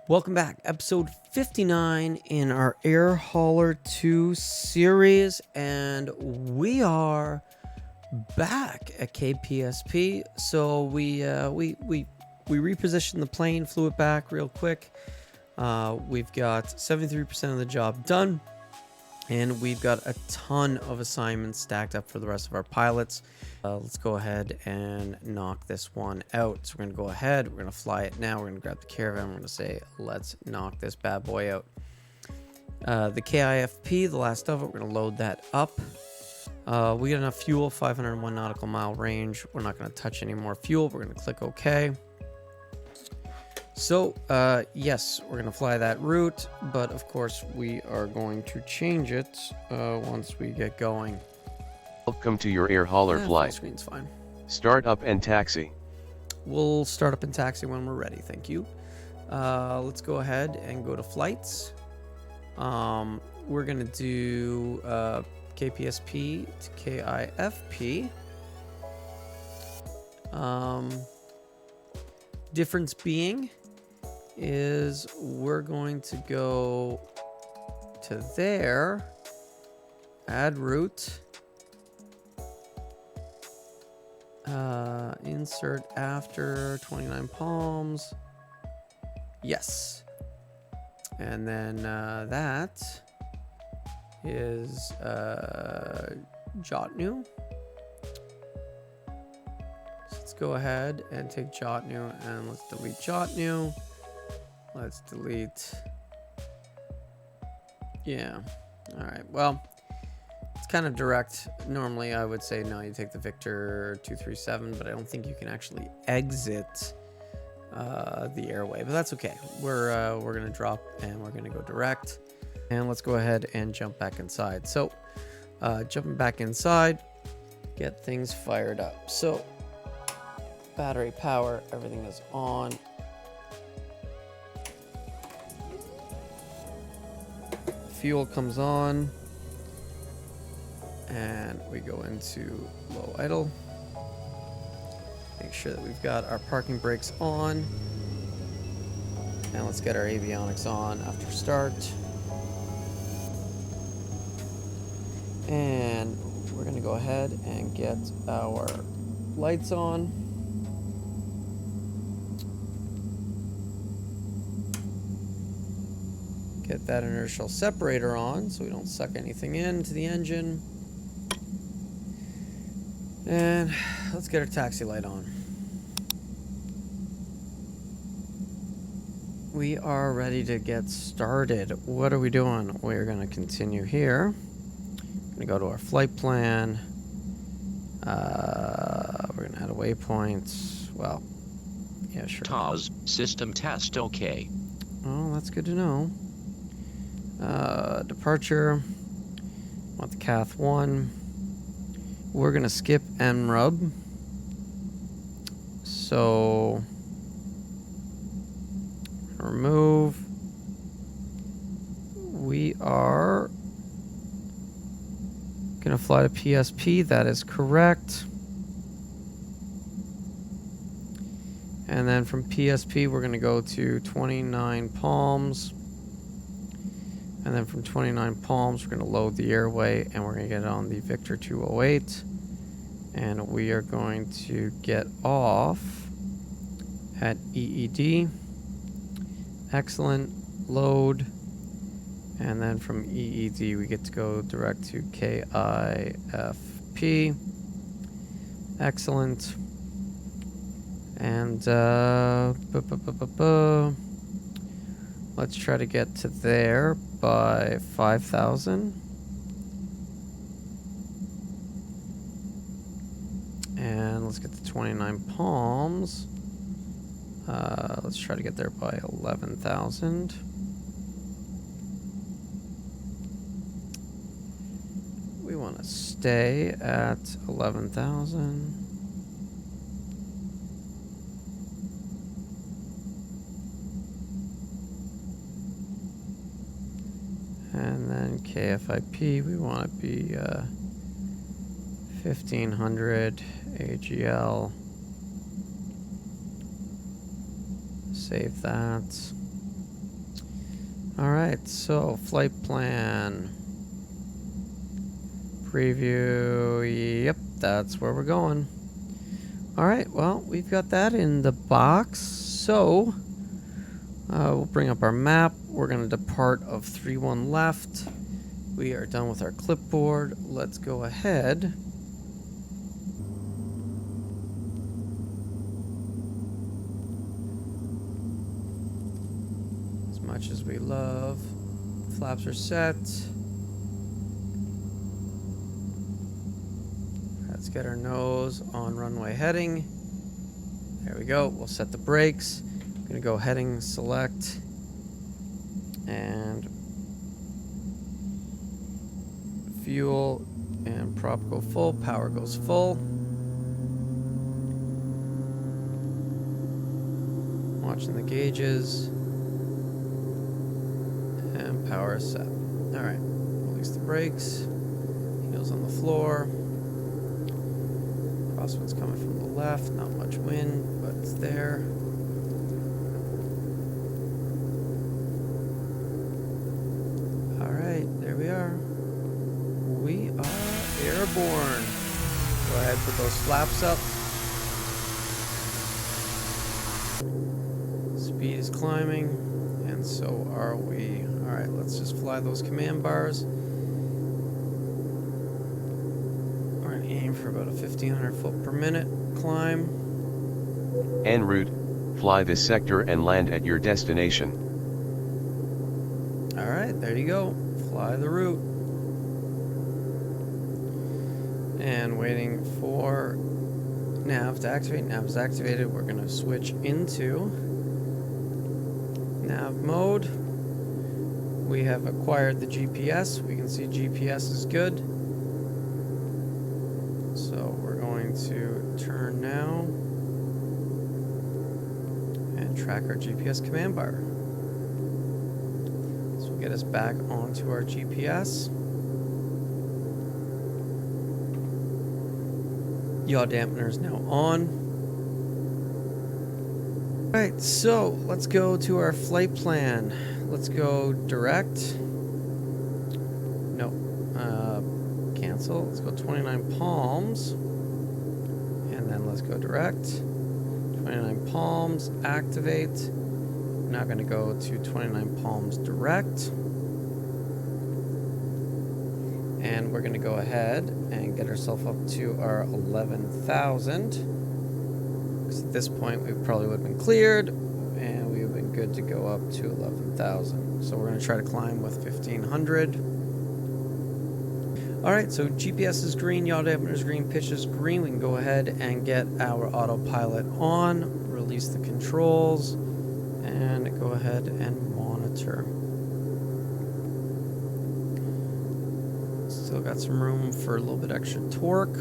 Welcome back, episode 59 in our Air Hauler 2 series, and we are back at KPSP. So we repositioned the plane, flew it back real quick. We've got 73% of the job done, and we've got a ton of assignments stacked up for the rest of our pilots. Let's go ahead and knock this one out. So we're going to go ahead, we're going to fly it now, we're going to grab the caravan, we're going to say, let's knock this bad boy out. The KIFP, the last of it, we're going to load that up. We got enough fuel, 501 nautical mile range. We're not going to touch any more fuel. We're going to click OK. So, yes, we're going to fly that route, but of course we are going to change it once we get going. Welcome to your air hauler flight. Full screen's fine. Start up and taxi. We'll start up and taxi when we're ready, thank you. Let's go ahead and go to flights. We're going to do KPSP to KIFP. Difference being is we're going to go to there, add route, insert after 29 Palms, yes, and then that is Jotnu. So let's go ahead and take Jotnu and let's delete Jotnu. Let's delete. Yeah. All right. Well, it's kind of direct. Normally, I would say no. You take the Victor 237, but I don't think you can actually exit the airway. But that's okay. We're gonna drop and we're gonna go direct. And let's go ahead and jump back inside. So, jumping back inside, get things fired up. So, battery power, everything is on. Fuel comes on, and we go into low idle. Make sure that we've got our parking brakes on, and let's get our avionics on after start. And we're going to go ahead and get our lights on. Get that inertial separator on so we don't suck anything into the engine. And let's get our taxi light on. We are ready to get started. What are we doing? We're going to continue here. We're going to go to our flight plan. We're going to add a waypoint. Well, yeah, sure. TOS, system test OK. Oh, that's good to know. Departure. Want the Cath 1. We're going to skip MRUB. So, remove. We are going to fly to PSP. That is correct. And then from PSP, we're going to go to 29 Palms. And then from 29 Palms, we're going to load the airway, and we're going to get on the Victor 208. And we are going to get off at EED. Excellent. Load. And then from EED, we get to go direct to KIFP. Excellent. And let's try to get to there by 5,000. And let's get to 29 Palms. Let's try to get there by 11,000. We want to stay at 11,000. And then KFIP, we want to be 1500 AGL. Save that. Alright, so flight plan. Preview. Yep, that's where we're going. Alright, well, we've got that in the box. So, we'll bring up our map. We're going to depart of 3-1 left. We are done with our clipboard. Let's go ahead. As much as we love, flaps are set. Let's get our nose on runway heading. There we go. We'll set the brakes. I'm going to go heading, select, and fuel and prop go full. Power goes full. Watching the gauges. And power is set. Alright. Release the brakes. Heels on the floor. Crosswind's coming from the left. Not much wind, but it's there. Alright, there we are. We are airborne. Go ahead, put those flaps up. Speed is climbing, and so are we. Alright, let's just fly those command bars. We're going to aim for about a 1,500 foot per minute climb. En route, fly this sector and land at your destination. Alright, there you go. Fly the route. And waiting for nav to activate. Nav is activated. We're going to switch into nav mode. We have acquired the GPS. We can see GPS is good. So we're going to turn now and track our GPS command bar. This will get us back onto our GPS. Yaw dampener is now on. Alright, so let's go to our flight plan. Let's go direct. No. Cancel. Let's go 29 Palms. And then let's go direct. 29 Palms, activate. We're now going to go to 29 Palms direct. And we're going to go ahead and get ourselves up to our 11,000. Because at this point, we probably would have been cleared, and we would have been good to go up to 11,000. So we're going to try to climb with 1,500. Alright, so GPS is green, yaw dampener is green, pitch is green. We can go ahead and get our autopilot on, release the controls, and go ahead and monitor. Still got some room for a little bit extra torque.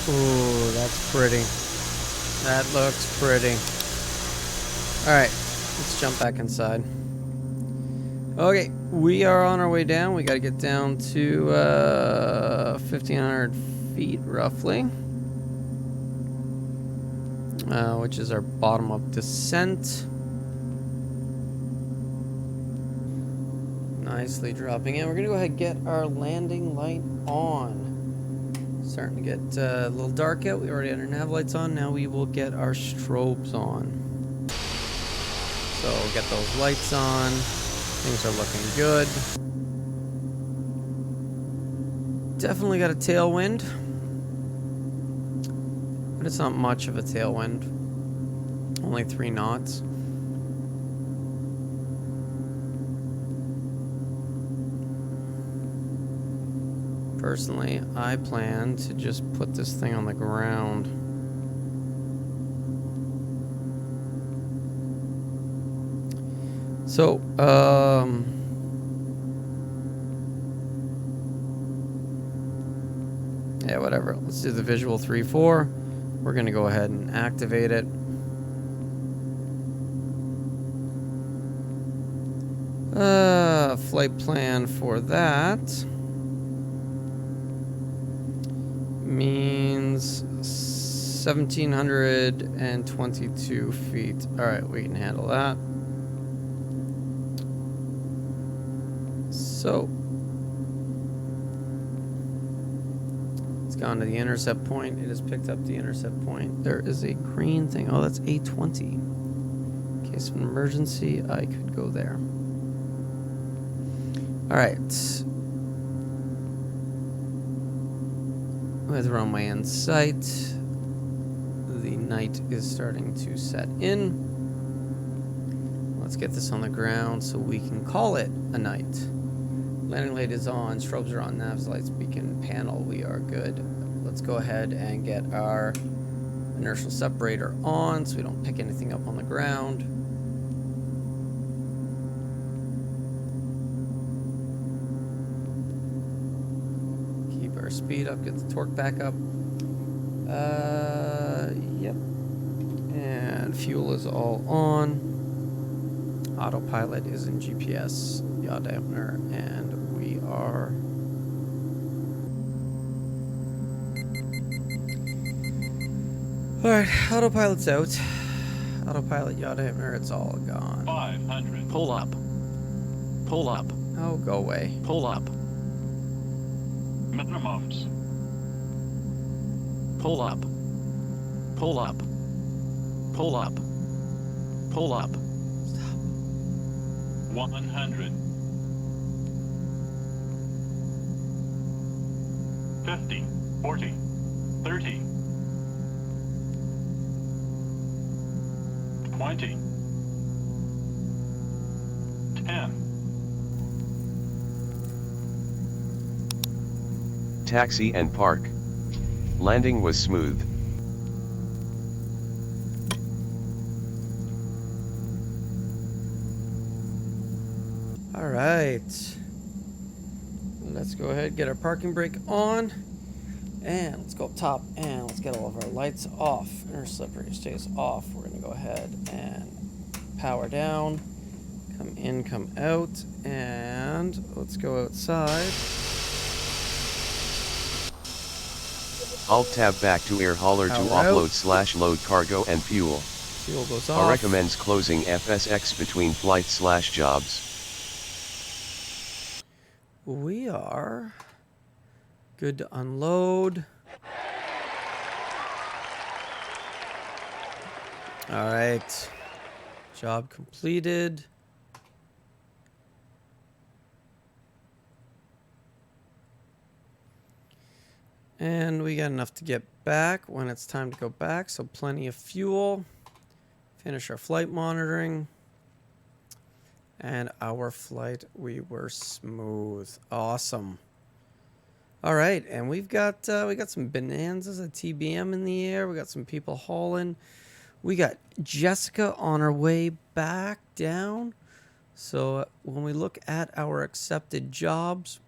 Ooh, that's pretty. That looks pretty. Alright, let's jump back inside. Okay, we are on our way down. We got to get down to 1,500 feet roughly. Which is our bottom of descent. Nicely dropping in. We're going to go ahead and get our landing light on. Starting to get a little dark out. We already had our nav lights on. Now we will get our strobes on. So we'll get those lights on. Things are looking good. Definitely got a tailwind. But it's not much of a tailwind. Only 3 knots. Personally, I plan to just put this thing on the ground. So, yeah, whatever. Let's do the visual 3-4. We're going to go ahead and activate it. Flight plan for that means 1,722 feet. All right, we can handle that. So it's gone to the intercept point. It has picked up the intercept point. There is a green thing. Oh, that's 820. In case of an emergency, I could go there. All right. With runway in sight, the night is starting to set in. Let's get this on the ground so we can call it a night. Landing light is on, strobes are on, nav's lights, beacon panel, we are good. Let's go ahead and get our inertial separator on so we don't pick anything up on the ground. Keep our speed up, get the torque back up. Yep. And fuel is all on. Autopilot is in GPS, yaw dampener, and we are alright, autopilot's out. Autopilot, yaw dampener, it's all gone. 500. Pull up. Pull up. Oh, go away. Pull up. Minimums. Pull up. Pull up. Pull up. Pull up. 100. 50. 40. 30. 20. 10. Taxi and park. Landing was smooth. All right. Let's go ahead, get our parking brake on. And let's go up top and let's get all of our lights off. Inner separator stays off. We're going to go ahead and power down. Come in, come out. And let's go outside. Alt tab back to air hauler to Power out. offload/load cargo and fuel. Fuel goes A off. recommends closing FSX between flights/jobs. We are good to unload. All right. Job completed. And we got enough to get back when it's time to go back, so plenty of fuel. Finish our flight monitoring. And our flight, we were smooth. Awesome. All right, and we got some bonanzas at TBM in the air. We got some people hauling. We got Jessica on her way back down. So when we look at our accepted jobs,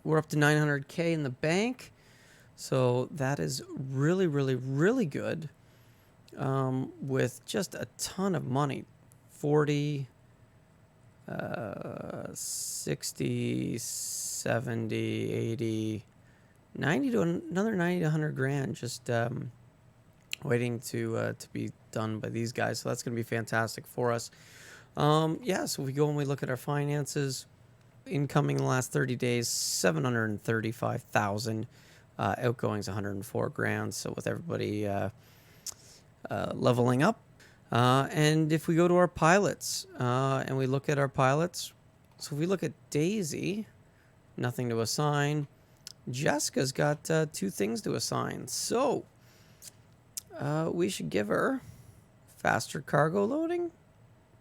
we're up to 900K in the bank. So that is really, really, really good. With just a ton of money. 40, 60, 70, 80, 90 to another 90 to 100 grand just waiting to be done by these guys. So that's going to be fantastic for us. Yeah, so we go and we look at our finances. Incoming in the last 30 days, 735,000. Outgoings 104 grand. So with everybody leveling up. And if we go to our pilots and we look at our pilots, so if we look at Daisy, nothing to assign. Jessica's got 2 things to assign. So we should give her faster cargo loading.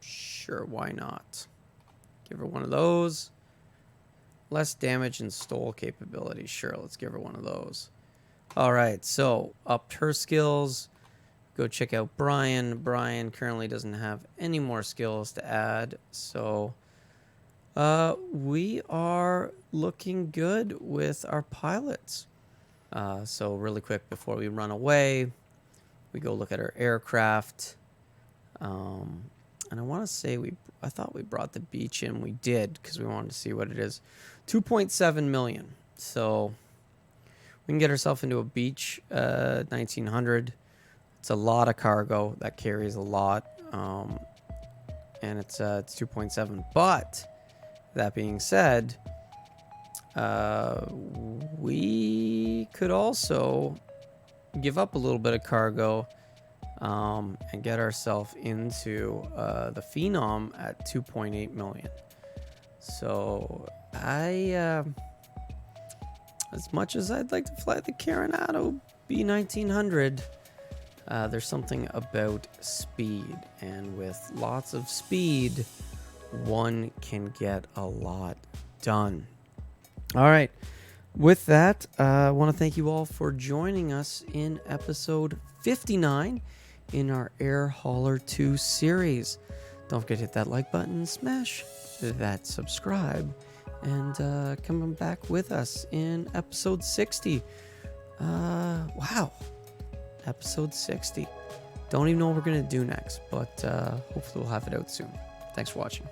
Sure, why not? Give her one of those. Less damage and stole capability. Sure, let's give her one of those. All right, so upped her skills. Go check out Brian. Brian currently doesn't have any more skills to add. So we are looking good with our pilots. So really quick before we run away, we go look at our aircraft. And I want to say I thought we brought the Beech in. We did because we wanted to see what it is. 2.7 million. So We can get ourselves into a Beech 1900. It's a lot of cargo. That carries a lot. And it's 2.7. But that being said, we could also give up a little bit of cargo and get ourselves into the Phenom at 2.8 million. So as much as I'd like to fly the Coronado B1900, there's something about speed, and with lots of speed, one can get a lot done. All right. With that, I want to thank you all for joining us in episode 59 in our Air Hauler 2 series. Don't forget to hit that like button, smash that subscribe, and coming back with us in episode 60. Wow. Episode 60. Don't even know what we're going to do next, but hopefully we'll have it out soon. Thanks for watching.